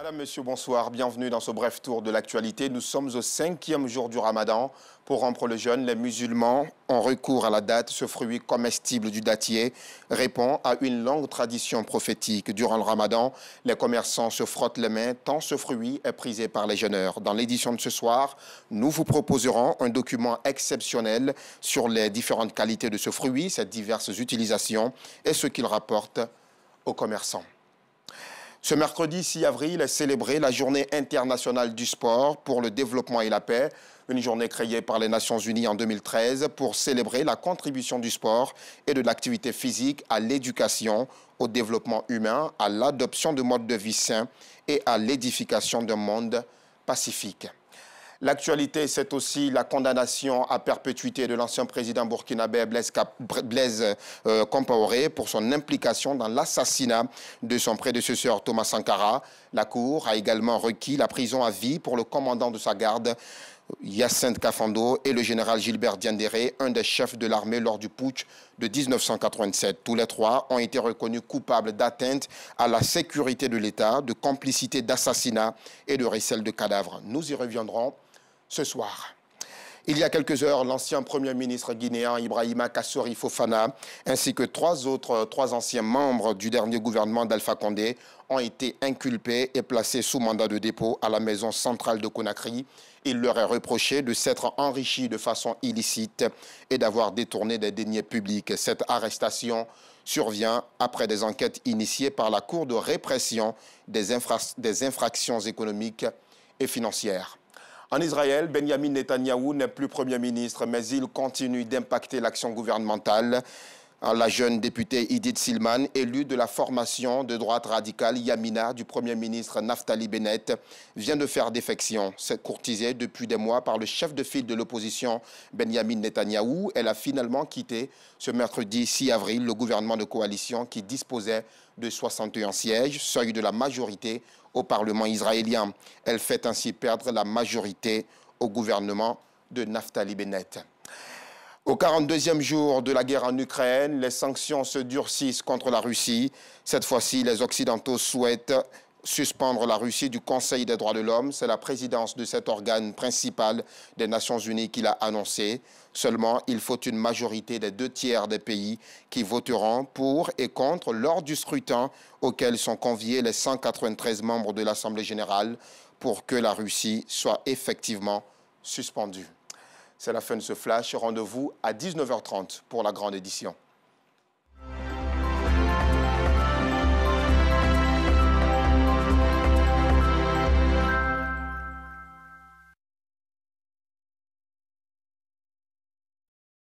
Madame, Monsieur, bonsoir. Bienvenue dans ce bref tour de l'actualité. Nous sommes au 5e jour du Ramadan. Pour rompre le jeûne, les musulmans ont recours à la date. Ce fruit comestible du dattier répond à une longue tradition prophétique. Durant le Ramadan, les commerçants se frottent les mains tant ce fruit est prisé par les jeûneurs. Dans l'édition de ce soir, nous vous proposerons un document exceptionnel sur les différentes qualités de ce fruit, ses diverses utilisations et ce qu'il rapporte aux commerçants. Ce mercredi 6 avril est célébrée la Journée internationale du sport pour le développement et la paix, une journée créée par les Nations Unies en 2013 pour célébrer la contribution du sport et de l'activité physique à l'éducation, au développement humain, à l'adoption de modes de vie sains et à l'édification d'un monde pacifique. L'actualité, c'est aussi la condamnation à perpétuité de l'ancien président burkinabé Blaise Compaoré pour son implication dans l'assassinat de son prédécesseur Thomas Sankara. La Cour a également requis la prison à vie pour le commandant de sa garde, Hyacinthe Kafando, et le général Gilbert Diendéré, un des chefs de l'armée lors du putsch de 1987. Tous les trois ont été reconnus coupables d'atteinte à la sécurité de l'État, de complicité d'assassinat et de recel de cadavres. Nous y reviendrons ce soir. Il y a quelques heures, l'ancien Premier ministre guinéen Ibrahima Kassori Fofana ainsi que trois anciens membres du dernier gouvernement d'Alpha Condé ont été inculpés et placés sous mandat de dépôt à la maison centrale de Conakry. Il leur est reproché de s'être enrichis de façon illicite et d'avoir détourné des deniers publics. Cette arrestation survient après des enquêtes initiées par la Cour de répression des infractions économiques et financières. En Israël, Benjamin Netanyahou n'est plus Premier ministre, mais il continue d'impacter l'action gouvernementale. La jeune députée Idit Silman, élue de la formation de droite radicale Yamina du Premier ministre Naftali Bennett, vient de faire défection. C'est courtisée depuis des mois par le chef de file de l'opposition Benjamin Netanyahou. Elle a finalement quitté ce mercredi 6 avril le gouvernement de coalition qui disposait de 61 sièges, seuil de la majorité au Parlement israélien. Elle fait ainsi perdre la majorité au gouvernement de Naftali Bennett. Au 42e jour de la guerre en Ukraine, les sanctions se durcissent contre la Russie. Cette fois-ci, les Occidentaux souhaitent suspendre la Russie du Conseil des droits de l'homme. C'est la présidence de cet organe principal des Nations Unies qui l'a annoncé. Seulement, il faut une majorité des 2/3 des pays qui voteront pour et contre lors du scrutin auquel sont conviés les 193 membres de l'Assemblée générale pour que la Russie soit effectivement suspendue. C'est la fin de ce flash. Rendez-vous à 19h30 pour la grande édition.